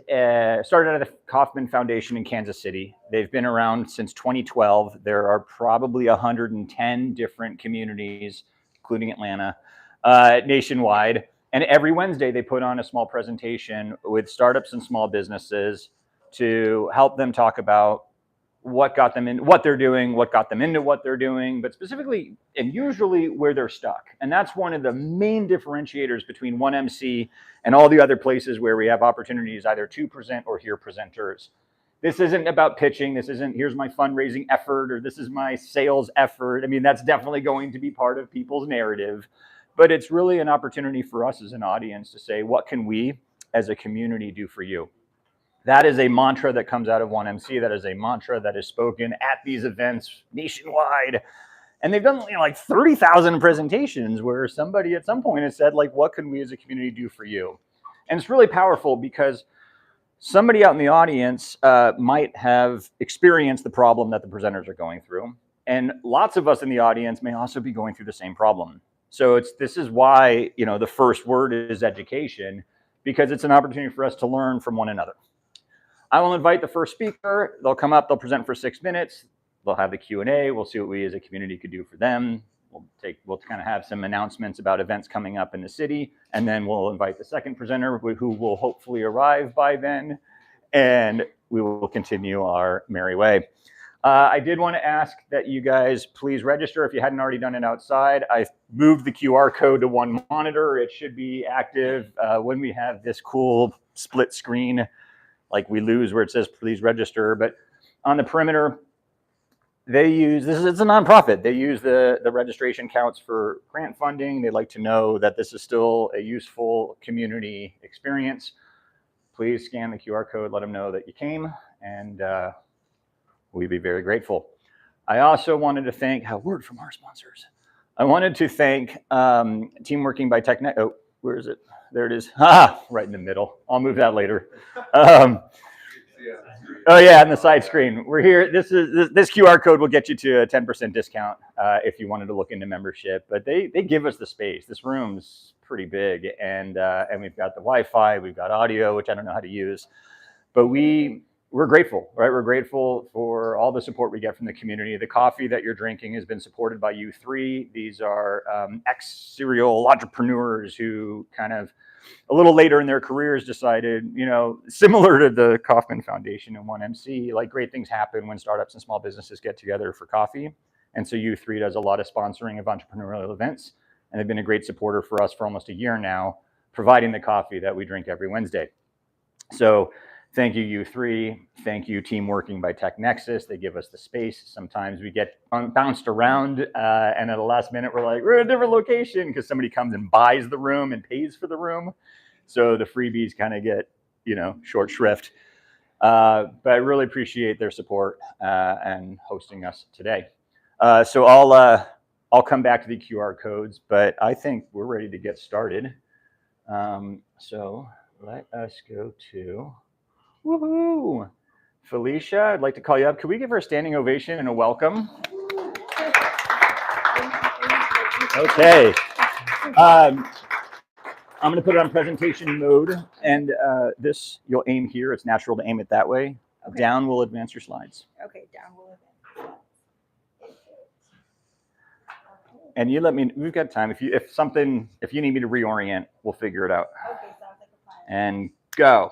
started out of the Kauffman Foundation in Kansas City. They've been around since 2012. There are probably 110 different communities, including Atlanta, nationwide. And every Wednesday, they put on a small presentation with startups and small businesses to help them talk about what got them in, what they're doing, what got them into what they're doing, but specifically and usually where they're stuck. And that's one of the main differentiators between 1MC and all the other places where we have opportunities either to present or hear presenters. This isn't about pitching. This isn't, here's my fundraising effort, or this is my sales effort. I mean, that's definitely going to be part of people's narrative, but it's really an opportunity for us as an audience to say, what can we as a community do for you? That is a mantra that comes out of 1MC. That is a mantra that is spoken at these events nationwide. And they've done like 30,000 presentations where somebody at some point has said, like, what can we as a community do for you? And it's really powerful because somebody out in the audience might have experienced the problem that the presenters are going through. And lots of us in the audience may also be going through the same problem. So this is why, you know, the first word is education, because it's an opportunity for us to learn from one another. I will invite the first speaker. They'll come up, they'll present for 6 minutes. They'll have the Q&A. We'll see what we as a community could do for them. We'll kind of have some announcements about events coming up in the city. And then we'll invite the second presenter who will hopefully arrive by then. And we will continue our merry way. I did want to ask that you guys please register if you hadn't already done it outside. I moved the QR code to one monitor. It should be active when we have this cool split screen like we lose where it says please register. But on the perimeter, they use, it's a nonprofit. They use the registration counts for grant funding. They like to know that this is still a useful community experience. Please scan the QR code, let them know that you came, and we'd be very grateful. I also wanted to thank, a word from our sponsors. I wanted to thank Team Working by Technet. Oh, where is it? There it is. Ah, right in the middle. I'll move that later. Oh yeah, on the side screen. We're here. This QR code will get you to a 10% discount if you wanted to look into membership. But they give us the space. This room's pretty big, and we've got the Wi-Fi, we've got audio, which I don't know how to use, but we're grateful, right? We're grateful for all the support we get from the community. The coffee that you're drinking has been supported by you three. These are ex-serial entrepreneurs who kind of a little later in their careers decided, you know, similar to the Kauffman Foundation and 1MC, like great things happen when startups and small businesses get together for coffee. And so U3 does a lot of sponsoring of entrepreneurial events. And they've been a great supporter for us for almost a year now, providing the coffee that we drink every Wednesday. So thank you, U3. Thank you, Team Working by TechNexus. They give us the space. Sometimes we get bounced around, and at the last minute, we're like, we're at a different location because somebody comes and buys the room and pays for the room. So the freebies kind of get, you know, short shrift. But I really appreciate their support and hosting us today. So I'll come back to the QR codes, but I think we're ready to get started. So let us go to... Woohoo! Felicia, I'd like to call you up. Could we give her a standing ovation and a welcome? Okay. I'm going to put it on presentation mode, and this, you'll aim here. It's natural to aim it that way. Okay. Down will advance your slides. Okay, down will advance. And you let me, we've got time. If you need me to reorient, we'll figure it out. Okay, sounds like a plan. And go.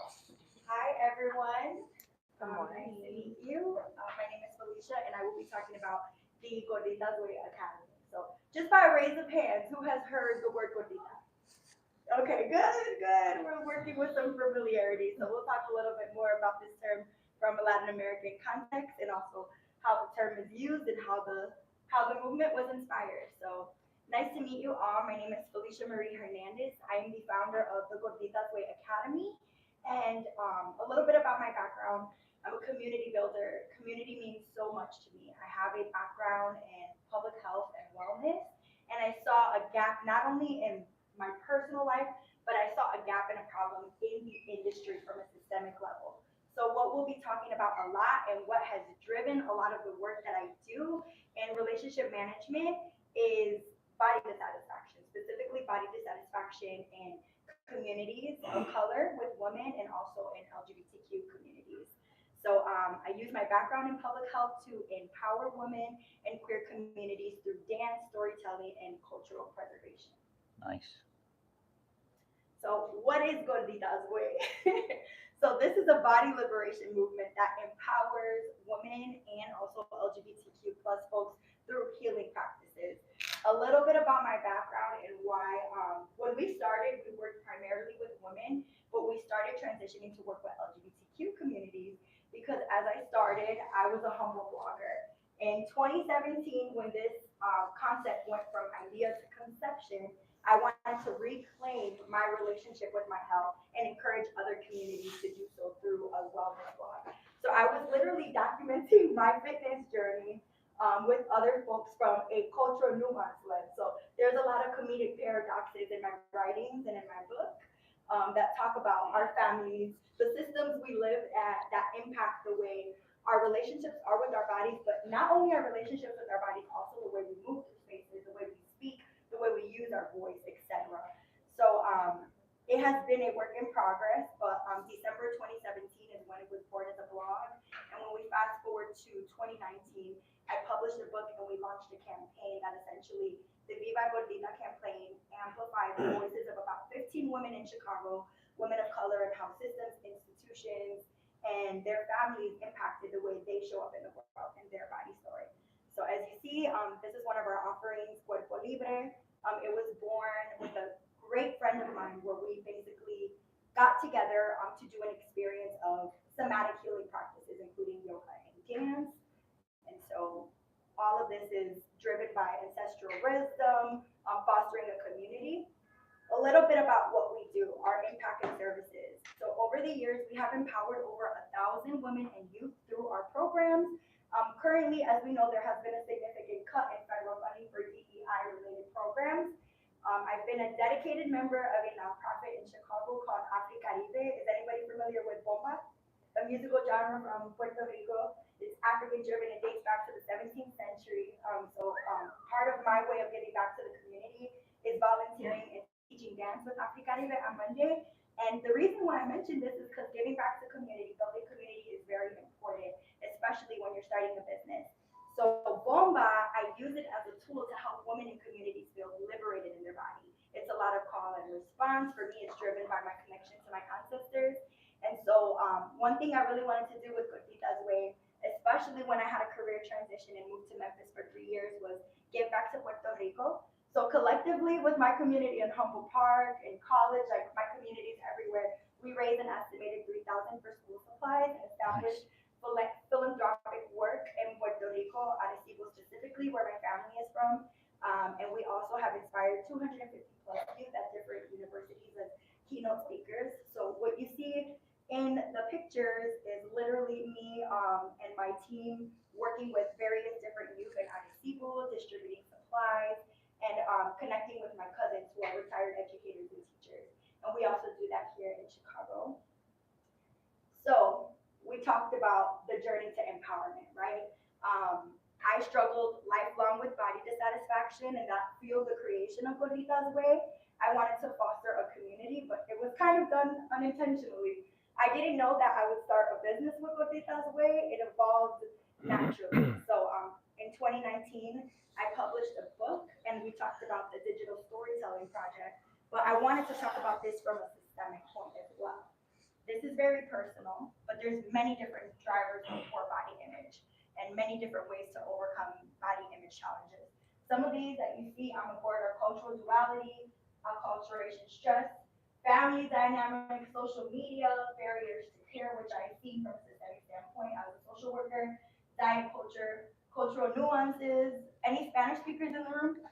Nice to meet you. My name is Felicia, and I will be talking about the Gorditas Academy. So, just by a raise of hands, who has heard the word Gordita? Okay, good. We're working with some familiarity, so we'll talk a little bit more about this term from a Latin American context, and also how the term is used and how the movement was inspired. So, nice to meet you all. My name is Felicia Marie Hernandez. I am the founder of the Gorditas Academy, and a little bit about my background. I'm a community builder. Community means so much to me. I have a background in public health and wellness, and I saw a gap not only in my personal life, but I saw a gap and a problem in the industry from a systemic level. So what we'll be talking about a lot, and what has driven a lot of the work that I do in relationship management, is body dissatisfaction, specifically body dissatisfaction in communities of color, with women, and also in LGBT So I use my background in public health to empower women and queer communities through dance, storytelling, and cultural preservation. Nice. So what is Gorditas Way? So this is a body liberation movement that empowers women and also LGBTQ plus folks through healing practices. A little bit about my background and why when we started, we worked primarily with women, but we started transitioning to work with LGBTQ communities because as I started, I was a humble blogger. In 2017, when this concept went from idea to conception, I wanted to reclaim my relationship with my health and encourage other communities to do so through a wellness blog. So I was literally documenting my fitness journey with other folks from a cultural nuance lens. So there's a lot of comedic paradoxes in my writings and in my book that talk about our families, the systems we live at that impact the way our relationships are with our bodies, but not only our relationships with our bodies, also the way we move through spaces, the way we speak, the way we use our voice, etc. So it has been a work in progress, but December 2017 is when it was born as a blog. And when we fast forward to 2019, I published a book and we launched a campaign that essentially, the Viva Gordita campaign, amplified the voices of about 15 women in Chicago, women of color, and how systems, institutions, and their families impacted the way they show up in the world and their body story. So as you see, this is one of our offerings, Cuerpo Libre. It was born with a great friend of mine where we basically got together to do an experience of somatic healing practices, including yoga and dance. And so all of this is driven by ancestral wisdom, fostering a community. A little bit about what we do, our impact and services. So over the years, we have empowered over 1,000 women and youth through our programs. Currently, as we know, there has been a significant cut in federal funding for DEI-related programs. I've been a dedicated member of a nonprofit in Chicago called Afri-Caribe. Is anybody familiar with bomba? A musical genre from Puerto Rico. It's African-driven. It dates back to the 17th century. Part of my way of giving back to the community is volunteering and teaching dance with Afri-Caribe on Monday. And the reason why I mentioned this is because giving back to community, building community is very important, especially when you're starting a business. So Bomba, I use it as a tool to help women in communities feel liberated in their body. It's a lot of call and response. For me, it's driven by my connection to my ancestors. And so one thing I really wanted to do with Gorditas Way, especially when I had a career transition and moved to Memphis for 3 years, was give back to Puerto Rico. So collectively with my community in Humboldt Park, in college, like my communities everywhere, we raised an estimated $3,000 for school supplies and established philanthropic work in Puerto Rico, Arecibo specifically, where my family is from. And we also have inspired 250 plus youth at different universities as keynote speakers. So what you see in the pictures is literally me and my team working with various different youth in Arecibo, distributing supplies, and connecting with my cousins who are retired educators and teachers. And we also do that here in Chicago. So we talked about the journey to empowerment, right? I struggled lifelong with body dissatisfaction, and that fueled the creation of Gorditas Way. I wanted to foster a community, but it was kind of done unintentionally. I didn't know that I would start a business with Gorditas Way. It evolved naturally. So in 2019, I published a book, and we talked about the digital storytelling project, but I wanted to talk about this from a systemic point as well. This is very personal, but there's many different drivers of poor body image and many different ways to overcome body image challenges. Some of these that you see on the board are cultural duality, acculturation stress, family dynamics, social media, barriers to care, which I see from a systemic standpoint as a social worker, diet culture, cultural nuances. Any Spanish speakers in the room?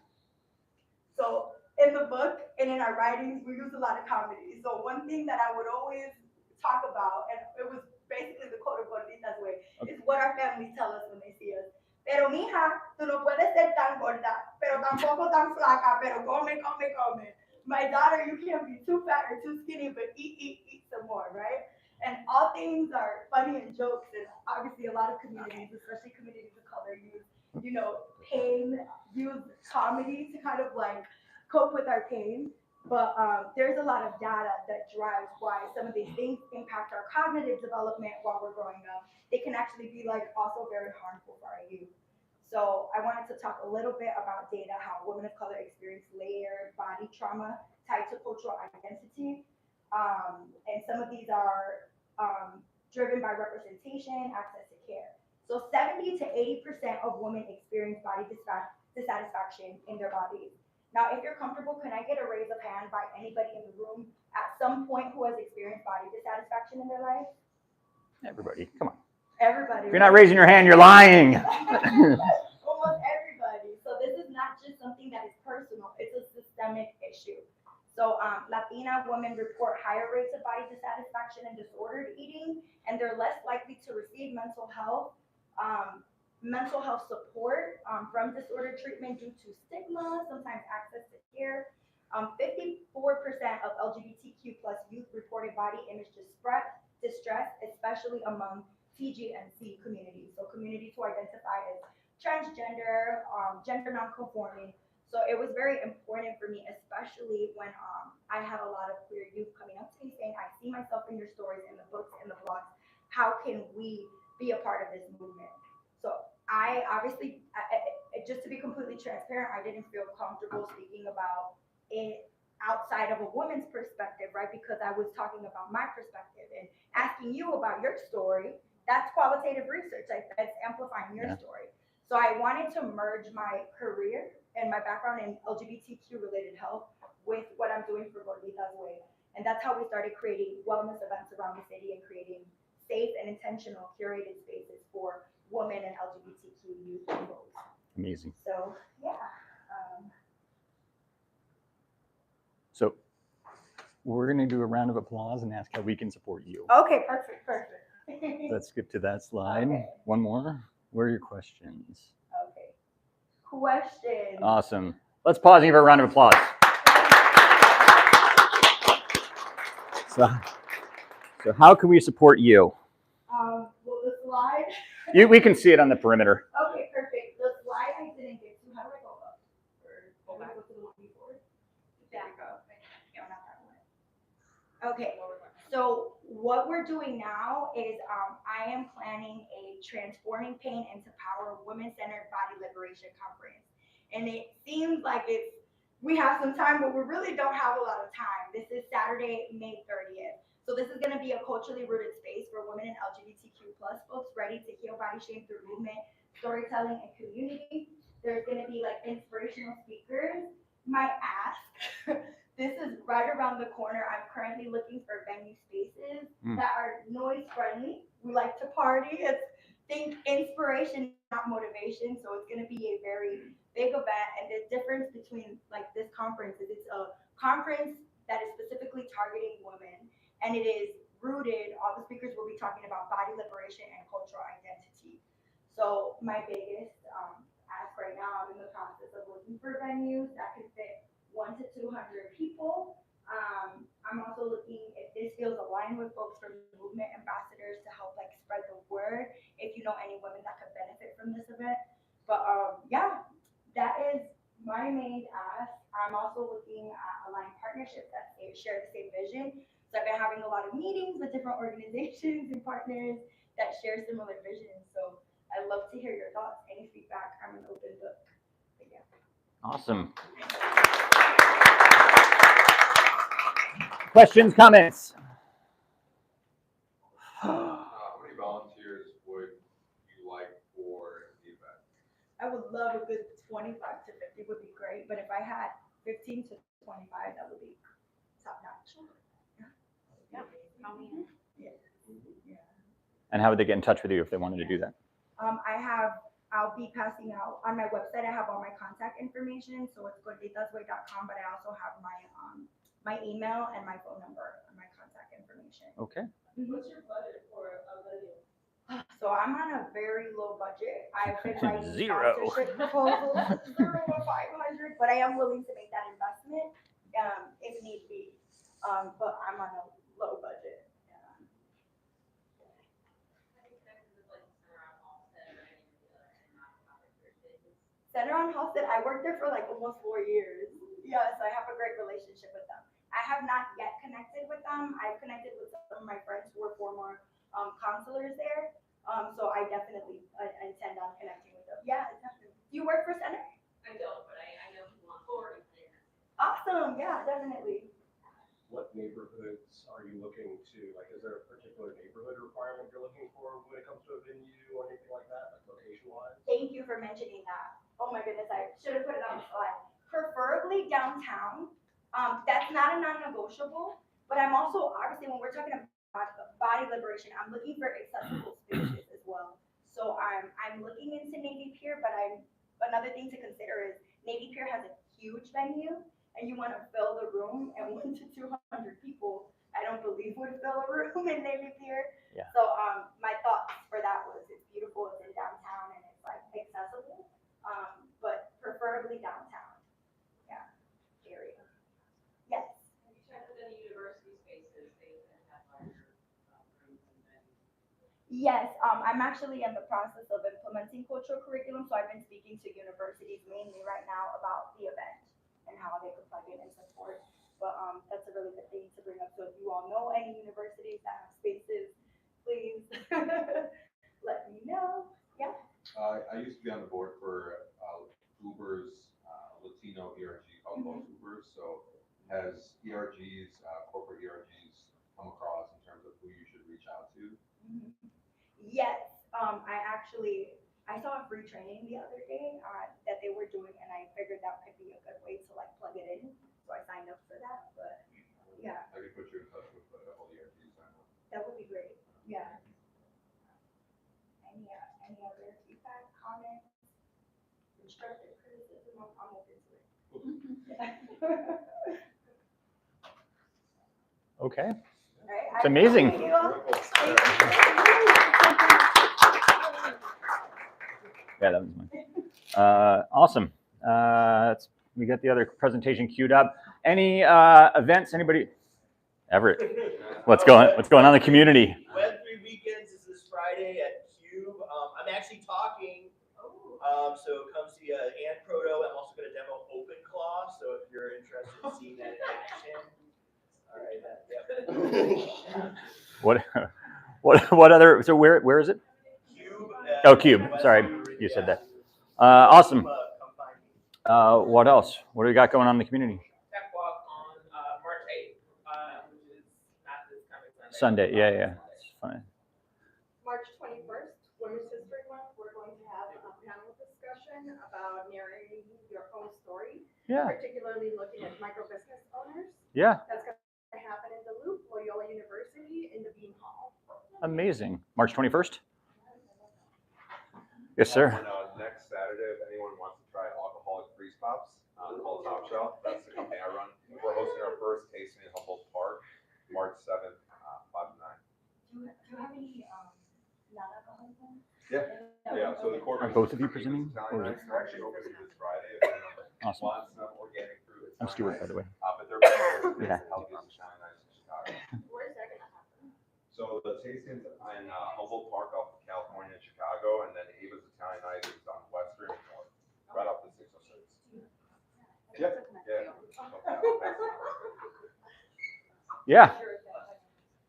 So in the book and in our writings, we use a lot of comedy. So one thing that I would always talk about, and it was basically the quote of Gorditas Way, is what our families tell us when they see us. Pero mija, tú no puedes ser tan gorda, pero tampoco tan flaca, pero come, come, come. My daughter, you can't be too fat or too skinny, but eat some more, right? And all things are funny and jokes, and obviously a lot of communities, especially communities of color, use, pain, use comedy to kind of like cope with our pain. But there's a lot of data that drives why some of these things impact our cognitive development while we're growing up. They can actually be like also very harmful for our youth. So I wanted to talk a little bit about data, how women of color experience layered body trauma tied to cultural identity. And some of these are driven by representation, access to care. So 70 to 80% of women experience body dissatisfaction in their bodies. Now, if you're comfortable, can I get a raise of hand by anybody in the room at some point who has experienced body dissatisfaction in their life? Everybody, come on. Everybody. If you're not raising your hand, you're lying. Almost everybody. So this is not just something that is personal, it's a systemic issue. So Latina women report higher rates of body dissatisfaction and disordered eating, and they're less likely to receive um, mental health support from disorder treatment due to stigma, sometimes access to care. 54% of LGBTQ plus youth reported body image distress, especially among TGNC communities. So communities who identify as transgender, gender nonconforming. So it was very important for me, especially when I had a lot of queer youth coming up to me saying, I see myself in your stories, in the books, in the blogs. How can we be a part of this movement? So I obviously, just to be completely transparent, I didn't feel comfortable speaking about it outside of a woman's perspective, right? Because I was talking about my perspective and asking you about your story. That's qualitative research. That's amplifying your story. So I wanted to merge my career and my background in LGBTQ related health with what I'm doing for Gorditas Way. And that's how we started creating wellness events around the city and creating safe and intentional curated spaces for women and LGBTQ youth and folks. Amazing. So yeah. So we're going to do a round of applause and ask how we can support you. Okay, perfect. Let's skip to that slide. Okay. One more. Where are your questions? Okay. Questions. Awesome. Let's pause and give her a round of applause. So how can we support you? Well, the slide. We can see it on the perimeter. Okay, perfect. The slide I didn't get to. How do I go up? Or go back to the one before? There we go. No, not that one. Okay. So what we're doing now is I am planning a Transforming Pain into Power Women-Centered Body Liberation Conference. And it seems like we have some time, but we really don't have a lot of time. This is Saturday, May 30th. So this is going to be a culturally rooted space for women and LGBTQ plus folks ready to heal body shame through movement, storytelling, and community. There's going to be like inspirational speakers. My ask this is right around the corner. I'm currently looking for venue spaces that are noise friendly. We like to party. It's think inspiration, not motivation. So it's going to be a very big event. And the difference between like this conference is it's a conference that is specifically targeting women, and it is rooted. All the speakers will be talking about body liberation and cultural identity. So my biggest ask right now, I'm in the process of looking for venues that can fit 1 to 200 people. I'm also looking if this feels aligned with folks from movement ambassadors to help like spread the word. If you know any women that could benefit from this event, but yeah, that is my main ask. I'm also looking at aligned partnerships that share the same vision. So I've been having a lot of meetings with different organizations and partners that share similar visions. So I'd love to hear your thoughts, any feedback. I'm an open book. But yeah. Awesome. Questions, comments? How many volunteers would you like for the event? I would love a good 25 to 50 would be great, but if I had 15 to 25, that would be top notch. Yeah. And how would they get in touch with you if they wanted to do that? I'll be passing out on my website. I have all my contact information, so it's gorditasway.com, but I also have my email and my phone number and my contact information. Okay. What's your budget for a venue? So I'm on a very low budget. I've been writing Zero. sponsorship proposals, 0 to 500, but I am willing to make that investment if need be. But I'm on a low budget. Center on Halsted, I worked there for like almost 4 years. Yes, I have a great relationship with them. I have not yet connected with them. I've connected with some of my friends who were former counselors there. So I definitely intend on connecting with them. Yeah, definitely. Do you work for Center? I don't, but I know people on board and there. Awesome. Yeah, definitely. What neighborhoods are you looking to, like, is there a particular neighborhood requirement you're looking for when it comes to a venue or anything like that, like location-wise? Thank you for mentioning that. Oh my goodness, I should have put it on the slide. Preferably downtown. That's not a non-negotiable, but I'm also, obviously, when we're talking about body liberation, I'm looking for accessible spaces as well. So I'm looking into Navy Pier, but another thing to consider is Navy Pier has a huge venue, and you want to fill the room, and 1 to 200 people, I don't believe would fill a room in Navy Pier. Yeah. So my thoughts for that was it's beautiful, it's in downtown, and it's like accessible, but preferably downtown. Yeah, area. Yes. Have you checked with any university spaces, they have larger rooms and then? Yes, I'm actually in the process of implementing cultural curriculum, so I've been speaking to universities mainly right now about the event and how they could plug in and support. But that's a really good thing to bring up. So if you all know any universities that have spaces, please let me know. Yeah. I used to be on the board for Uber's Latino ERG called Los Ubers. So has ERGs, corporate ERGs, come across in terms of who you should reach out to? Yes, I saw a free training the other day that they were doing, and I figured that could be a good way to like plug it in. So I signed up for that. But yeah, I could put you in touch with the whole ERGs. that would be great. Yeah. Any other feedback, comments, constructive criticism? I'm open to it. Okay. All right, It's amazing. Thank you all. Yeah, that was mine. Awesome. We got the other presentation queued up. Any events? Anybody? Everett, what's going on in the community? Web3 Weekends is this Friday at Cube. I'm actually talking. So come see Ant Proto. I'm also going to demo OpenClaw. So if you're interested in seeing that in action. All right. What other? So where is it? Cube. Oh, Cube. Sorry, you said that. Awesome. Come find me. What else? What do we got going on in the community? Tech Walk on March 8th, which is not this coming Sunday. Yeah. It's fine. March 21st, Women's History Month, we're going to have a panel discussion about narrating your own story, Yeah. particularly looking at micro business owners. Yeah. That's going to happen in the Loop, Loyola University, in the Beam Hall. Amazing. March 21st. Yes, sir. And, next Saturday, if anyone wants to try alcoholic freeze pops, called Top Shelf, that's the company I run. We're hosting our first tasting in Humboldt Park, March 7th, 5 to 9. Do you have any non-alcoholic ones? Yeah. So the corporate. Are both of you presenting? Italian Or is nights are actually open this Friday. If anyone Awesome. wants some organic fruit. I'm Stuart, by the way. But they're Yeah. healthiest Italian nights in Chicago. Where's that going to happen? So the tastings in Humboldt Park off of California and Chicago, and then Ava's Italian Night is on Western and North, right off the 606. Yeah. Yeah.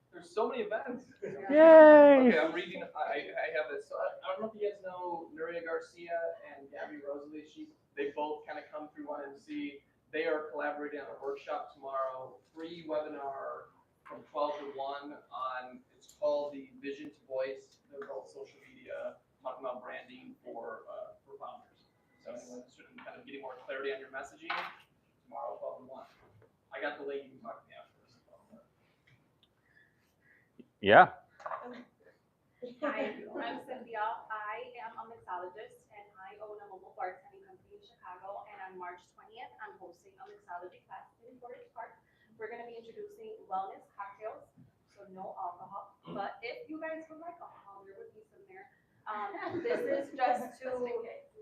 There's so many events. Yay. Okay, I'm reading. I have this. So I don't know if you guys know Nuria Garcia and Gabby Rosalie. They both kind of come through YMC. They are collaborating on a workshop tomorrow, free webinar from 12 to 1 on. It's called the Vision to Voice. They're both social media, talking about branding for founders. So anyone interested in kind of getting more clarity on your messaging, tomorrow 12 to 1. I got the link. You can talk to me afterwards. Yeah. Hi, I'm Cynthia. I am a mixologist and I own a mobile bartending company in Chicago. And on March 20th, I'm hosting a mixology class in Gorditas Park. We're going to be introducing wellness cocktails, so no alcohol. But if you guys would like alcohol, there would be some there. This is just to,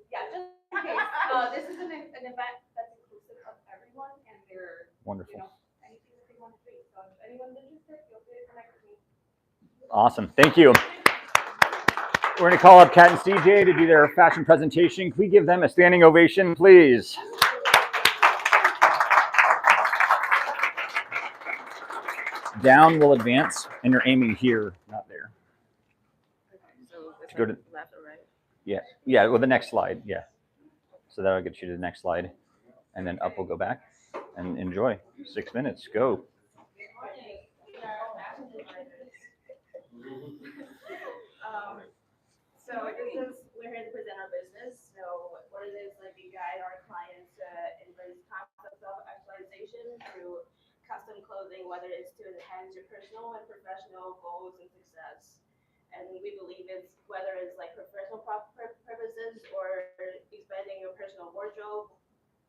yeah, just in case. This is an event that's inclusive of everyone, and they're, Wonderful. anything that they want to drink. So if anyone's interested, feel free to connect with me. Awesome. Thank you. We're going to call up Kat and CJ to do their fashion presentation. Can we give them a standing ovation, please? Down will advance, and you're aiming here, not there. So it's Go to- left or right? Yeah. Well, the next slide. Yeah. So that'll get you to the next slide, and then up will go back. And enjoy. 6 minutes. Go. So we're here to present our business. So what it is, like, we guide our clients to embrace concepts of actualization through custom clothing, whether it's to enhance your personal and professional goals and success. And we believe it's whether it's like professional purposes or expanding your personal wardrobe,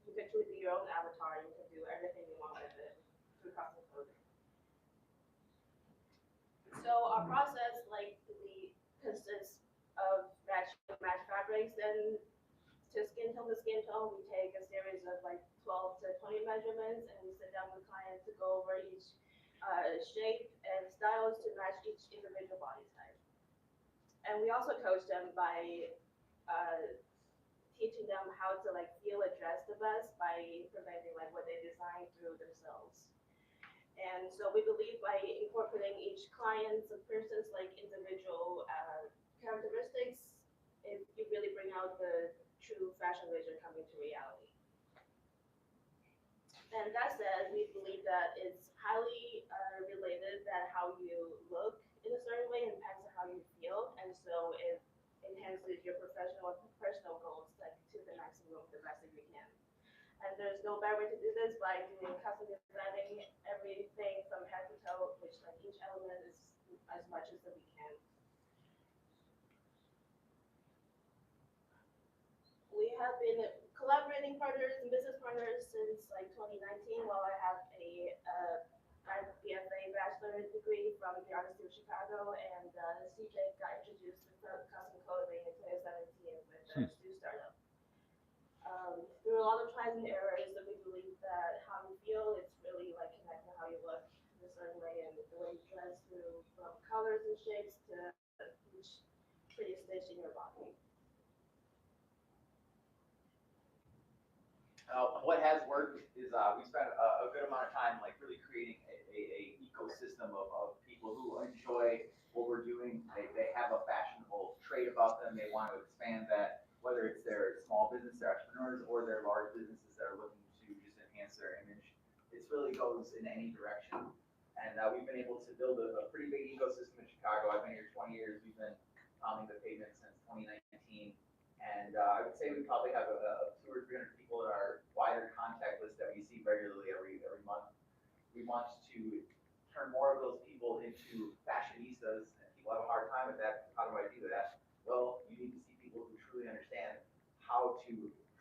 you can truly be your own avatar. You can do everything you want with it through custom clothing. So our process consists of match fabrics and to skin tone. We take a series of like 12 to 20 measurements, and we sit down with clients to go over each shape and styles to match each individual body type. And we also coach them by teaching them how to like feel and dress the best by implementing like what they design through themselves. And so we believe by incorporating each client's and person's like individual characteristics, you really bring out the true fashion vision coming to reality. And that said, we believe that it's highly related that how you look in a certain way impacts how you feel, and so it enhances your professional and personal goals like to the maximum, the best that you can. And there's no better way to do this by doing custom designing everything from head to toe, which like each element is as much as that we can. We have been collaborating partners and business partners since like 2019. While I have a BFA bachelor degree from the University of Chicago, and CJ got introduced to custom clothing in 2017 with the Stu startup. Through a lot of trials and errors, that we believe that how you feel, it's really like connecting how you look in a certain way, and the way you dress through from colors and shapes to each pretty stitch in your body. What has worked is we spent a good amount of time like really creating a ecosystem of people who enjoy what we're doing. They have a fashionable trait about them. They want to expand that, whether it's their small business, their entrepreneurs, or their large businesses that are looking to just enhance their image. It really goes in any direction. And we've been able to build a pretty big ecosystem in Chicago. I've been here 20 years. We've been pounding the pavement since 2019. And I would say we probably have 200 or 300 people in our wider contact list that we see regularly every month. We want to turn more of those people into fashionistas, and people have a hard time with that. How do I do that? Well, you need to see people who truly understand how to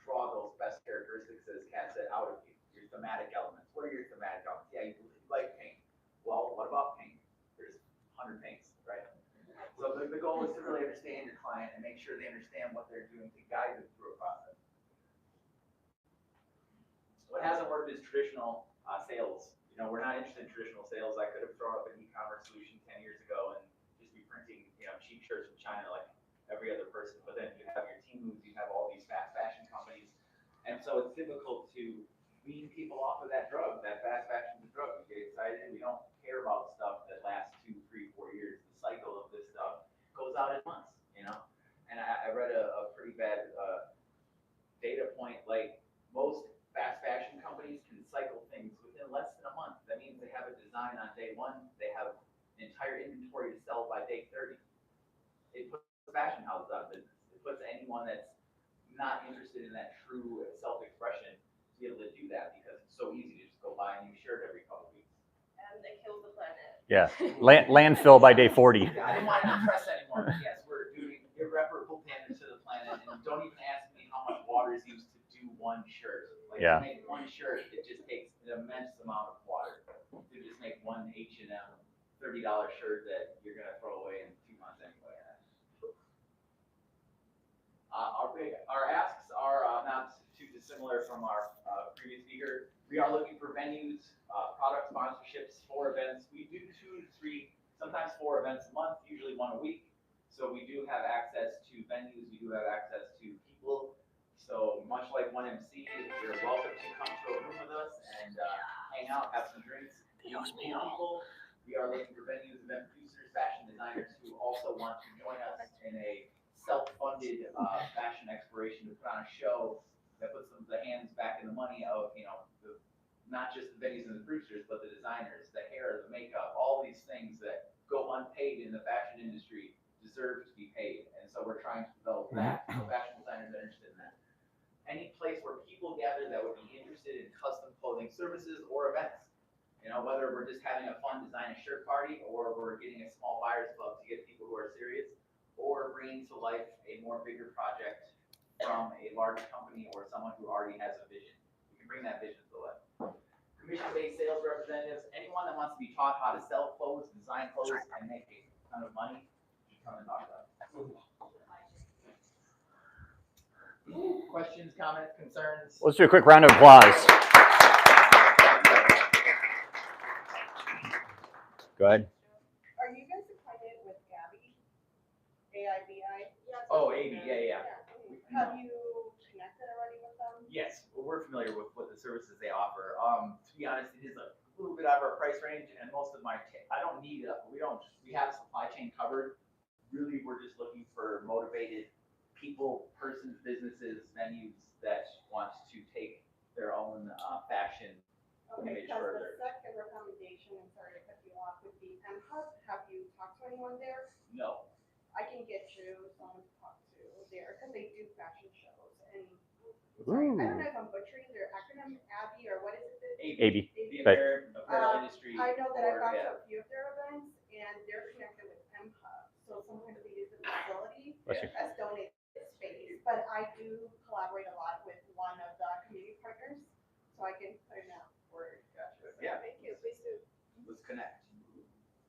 draw those best characteristics, as Kat said, out of you. Your thematic elements. What are your thematic elements? Yeah, you like paint. Well, what about paint? There's 100 paints, right? So the goal is to really understand your client and make sure they understand what they're doing to guide them through a process. What hasn't worked is traditional sales. You know, we're not interested in traditional sales. I could have thrown up an e-commerce solution 10 years ago and just be printing, cheap shirts from China like every other person. But then you have your team moves, you have all these fast fashion companies, and so it's difficult to wean people off of that drug. That fast fashion is a drug. We get excited. We don't care about stuff that lasts 2, 3, 4 years. The cycle of this stuff goes out in months, And I read a pretty bad data point. Like most fast fashion companies can cycle things within less than a month. That means they have a design on day 1. They have an entire inventory to sell by day 30. It puts fashion houses out of business. It puts anyone that's not interested in that true self-expression to be able to do that, because it's so easy to just go buy a new shirt every couple of weeks. And it kills the planet. Yeah. Landfill by day 40. Yeah, I didn't want to impress anyone, but yes, we're doing irreparable damage to the planet, and don't even ask me how much water is used to do one shirt. Like to make one shirt, it just takes an immense amount of water to just make one H&M $30 shirt that you're gonna throw away in 2 months anyway. Our asks are not too dissimilar from our previous speaker. We are looking for venues, product sponsorships for events. We do 2 to 3, sometimes 4 events a month, usually 1 a week. So we do have access to venues. We do have access to people. So much like 1MC, you're welcome to come to a room with us and hang out, have some drinks, meet people. we are looking for venues, event producers, fashion designers who also want to join us in a self-funded fashion exploration to put on a show that puts the hands back in the money of, not just the venues and the producers, but the designers, the hair, the makeup, all these things that go unpaid in the fashion industry deserve to be paid. And so we're trying to develop that. So fashion designers are interested in that. Any place where people gather that would be interested in custom clothing services or events. Whether we're just having a fun design a shirt party, or we're getting a small buyers club to get people who are serious, or bringing to life a more bigger project from a large company or someone who already has a vision. We can bring that vision to life. Commission-based sales representatives, anyone that wants to be taught how to sell clothes, design clothes, and make a ton of money, should come and talk about it. Questions, comments, concerns? Let's do a quick round of applause. Go ahead. Are you guys acquainted with Gabby? AIBI? Oh, AB, yeah. Have you connected already with them? Yes, well, we're familiar with what the services they offer. To be honest, it is a little bit out of our price range, and most of we have supply chain covered. Really, we're just looking for motivated people, persons, businesses, venues that want to take their own fashion image Because further. the second recommendation, and sorry to cut you off, would be MHUB. Have you talked to anyone there? No. I can get you someone to talk to there, because they do fashion shows, and Ooh. I don't know if I'm butchering their acronym, ABBY, or what is it? AB. The Right. apparel industry. I know that I've gone yeah. to a few of their events, and they're connected with MHUB, so sometimes they use the facility Bless you. as donated space, but I do collaborate a lot with one of the community partners, so I can put it out word. Gotcha. Yeah. Thank you, please do. Let's connect.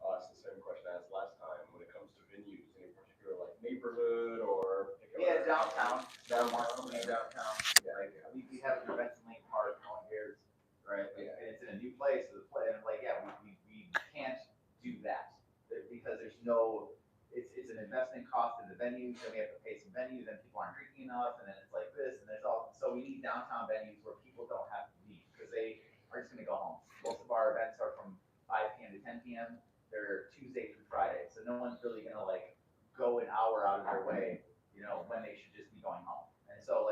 I'll ask the same question I asked last time. When it comes to venues, any particular like neighborhood or Yeah, downtown. Downtown. Yeah, like, we have an event in Lane Park, no one cares, right? Like, and it's in a new place, and we can't do that because there's it's an investment cost in the venues, then we have to pay some venues, and people aren't drinking enough, and then it's like this, and so we need downtown venues where people don't have to leave because they are just gonna go home. Most of our events are from 5 p.m. to 10 p.m. They're Tuesday through Friday, so no one's really gonna go an hour out of their way, when they should just be going home. And so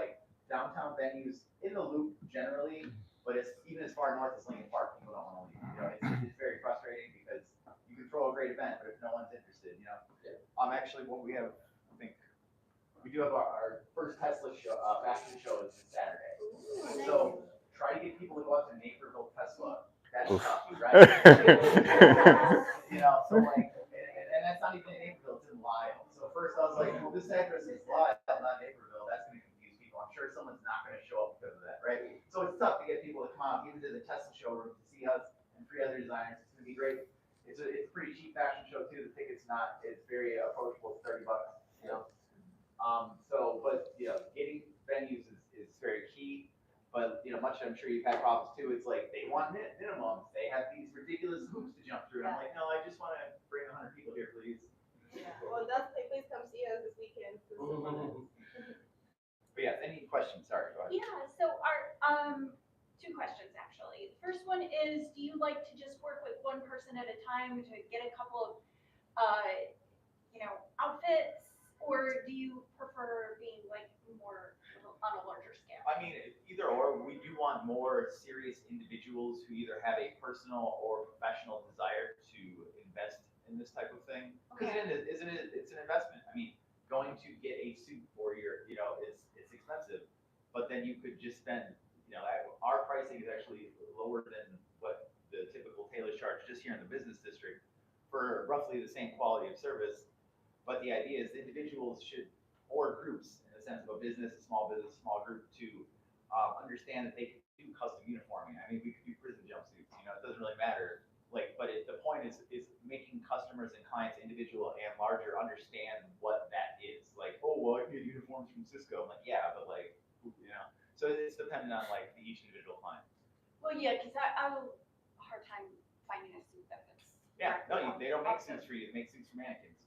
downtown venues in the loop generally, but it's even as far north as Lincoln Park, people don't want to leave. It's very frustrating because you can throw a great event, but if no one's interested, Actually, what we have, I think, we do have our first Tesla show, fashion show is this Saturday. So try to get people to go out to Naperville Tesla. That's tough, right? So and that's not even in Naperville, it's in Lyle. So first I was like, well, this address is Lyle, not Naperville. That's going to confuse people. I'm sure someone's not going to show up because of that, right? So it's tough to get people to come out, even to the Tesla showroom to see us and 3 other designers. It's going to be great. It's a pretty cheap fashion show too. The ticket's it's very approachable. It's $30, but getting venues is very key. But much I'm sure you've had problems too. It's like they want minimums. They have these ridiculous hoops to jump through. And I'm like, no, I just want to bring 100 people here, please. Yeah, well, definitely, please come see us this weekend. But yes, any questions? Sorry, go ahead. Yeah, so our, 2 questions actually. The first one is, do you like to just work with one person at a time to get a couple of, outfits, or do you prefer being more on a larger scale? I mean, either or. We do want more serious individuals who either have a personal or professional desire to invest in this type of thing. Because it's an investment. I mean, going to get a suit for it's expensive, but then you could just spend, our pricing is actually lower than what the typical tailors charge just here in the business district for roughly the same quality of service. But the idea is individuals should, or groups, in the sense of a business, a small group, to understand that they can do custom uniforming. I mean, we could do prison jumpsuits, it doesn't really matter. The point is making customers and clients, individual and larger, understand what that is. Oh, well, I can get uniforms from Cisco. I'm like, yeah, but so it's dependent on each individual client. Well, yeah, because I have a hard time finding a suit that fits. Yeah, no, they don't make suits for you. They make suits for mannequins.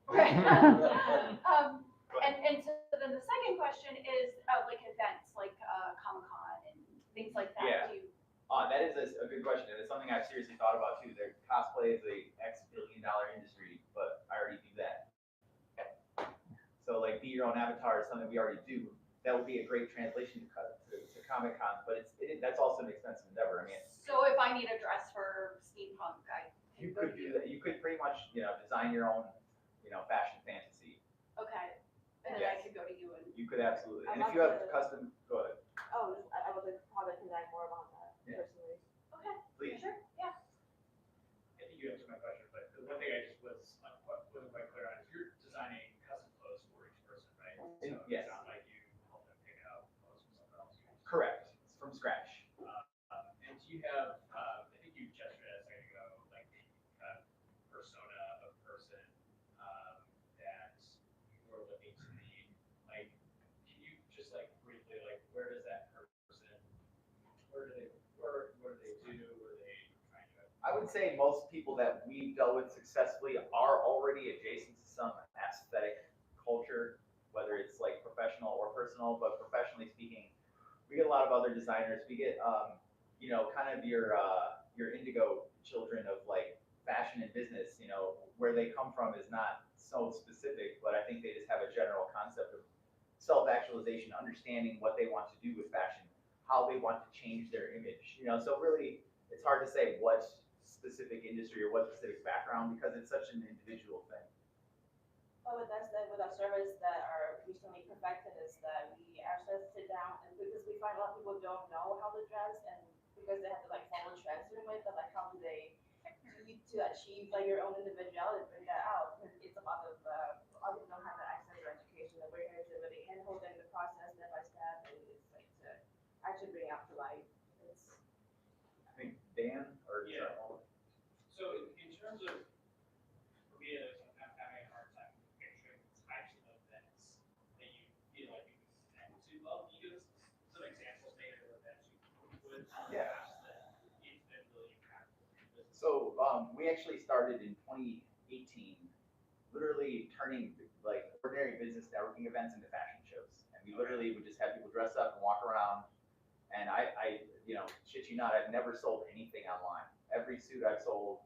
Right. And so then the second question is events like Comic-Con and things like that. Yeah. That is a good question, and it's something I've seriously thought about too. Their cosplay is a $X billion industry, but I already do that. So like, be your own avatar is something we already do. That would be a great translation to Comic Con, but that's also an expensive endeavor. I mean, So if I need a dress for steampunk, you could do that. You could pretty much, design your own, fashion fantasy. Okay, and then I could go to you and. You could absolutely, and I'm if you have up to- custom, go ahead. Oh, I would like probably design more about that Yeah. personally. Okay, Please. sure, yeah. I think you answered my question, but the one thing I just wasn't quite clear on is you're designing custom clothes for each person, right? So Yes. it's not like you help them pick out clothes from somewhere else. Correct. It's from scratch. And do you have, I think you gestured at a second ago, like the persona of person that you were looking to be. Like, can you just like briefly, like, where does that person, what do they do? What are they trying to? I would say most people that we've dealt with successfully are already adjacent to some aesthetic culture, whether it's like professional or personal, but professionally speaking, we get a lot of other designers. We get, kind of your indigo children of like fashion and business, where they come from is not so specific, but I think they just have a general concept of self-actualization, understanding what they want to do with fashion, how they want to change their image, so really it's hard to say what specific industry or what specific background because it's such an individual thing. But with that said, with our service that are recently perfected is that we actually sit down and because we find a lot of people don't know how to dress and because they have to like follow trends in a way, but like how do they to achieve like your own individuality, bring that out. It's a lot of other people don't have the access or education that we're here to really handhold them in the process step by step and it's like to actually bring out to life. It's I think Dan or Yeah. So in terms of, for me, I'm having a hard time picturing the types of events that you feel like you can connect to. Well, you give us some examples maybe of events you would Yeah. that it's been really impactful for your business. So we actually started in 2018, literally turning like ordinary business networking events into fashion shows. And we literally would just have people dress up and walk around. And I shit you not, I've never sold anything online. Every suit I've sold,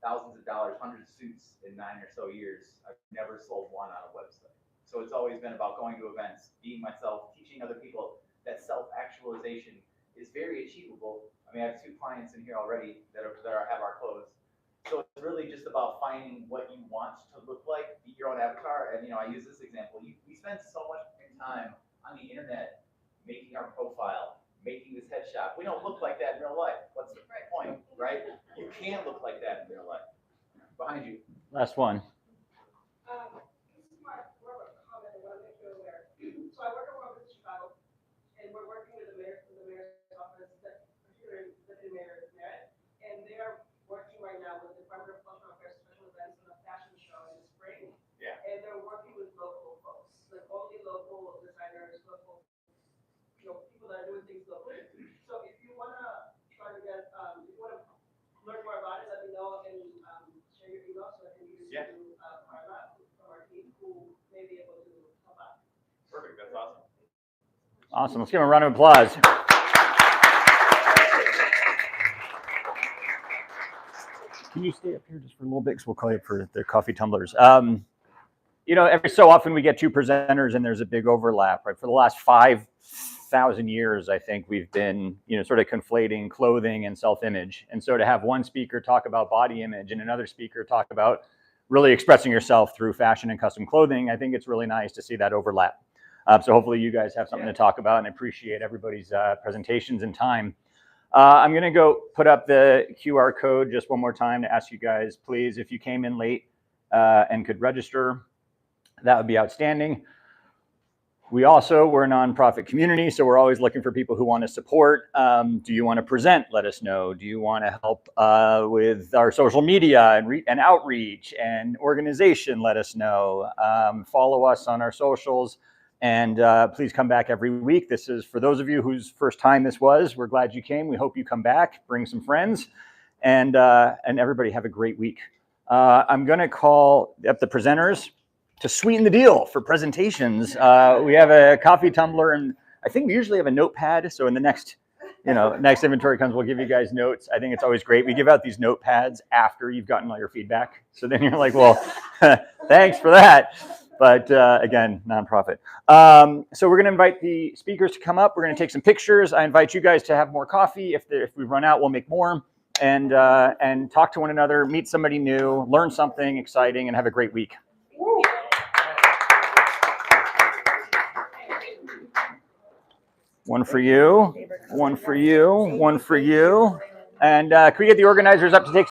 thousands of dollars, hundreds of suits in 9 or so years. I've never sold one on a website. So it's always been about going to events, being myself, teaching other people that self-actualization is very achievable. I mean, I have 2 clients in here already that have our clothes. So it's really just about finding what you want to look like, be your own avatar. And I use this example. We spend so much time on the internet making our profile, making this headshot. We don't look like that in real life. What's the point, right? You can't look like that in real life. Behind you. Last one. This is more of a comment and what I'm making you aware. So I work at World Business Chicago, and we're working with the mayor's office, particularly the new mayor, and they are working right now with the Department of Cultural Affairs special events and a fashion show in the spring. Yeah. And they're working with local folks, like only local designers, local, people that are doing things locally. So if you wanna try to get, if you wanna learn more about it, let me know and share your email so I can use Yeah. you Carla from our team who may be able to help out. Perfect. That's awesome. Awesome. Let's give him a round of applause. Can you stay up here just for a little bit? Because we'll call you for the coffee tumblers. Every so often we get 2 presenters and there's a big overlap, right? For the last 5,000 years, I think we've been, sort of conflating clothing and self-image. And so to have one speaker talk about body image and another speaker talk about really expressing yourself through fashion and custom clothing, I think it's really nice to see that overlap. So hopefully you guys have something to talk about and appreciate everybody's presentations and time. I'm going to go put up the QR code just one more time to ask you guys, please, if you came in late and could register, that would be outstanding. We're a nonprofit community, so we're always looking for people who want to support. Do you want to present? Let us know. Do you want to help with our social media and outreach and organization? Let us know. Follow us on our socials. And please come back every week. This is for those of you whose first time this was. We're glad you came. We hope you come back, bring some friends, and everybody have a great week. I'm going to call up the presenters to sweeten the deal for presentations. We have a coffee tumbler, and I think we usually have a notepad. So in the next you know, next inventory comes, we'll give you guys notes. I think it's always great. We give out these notepads after you've gotten all your feedback. So then you're like, well, thanks for that. But again, nonprofit. So we're going to invite the speakers to come up. We're going to take some pictures. I invite you guys to have more coffee. If we run out, we'll make more. And talk to one another, meet somebody new, learn something exciting, and have a great week. One for you, one for you, one for you. And can we get the organizers up to take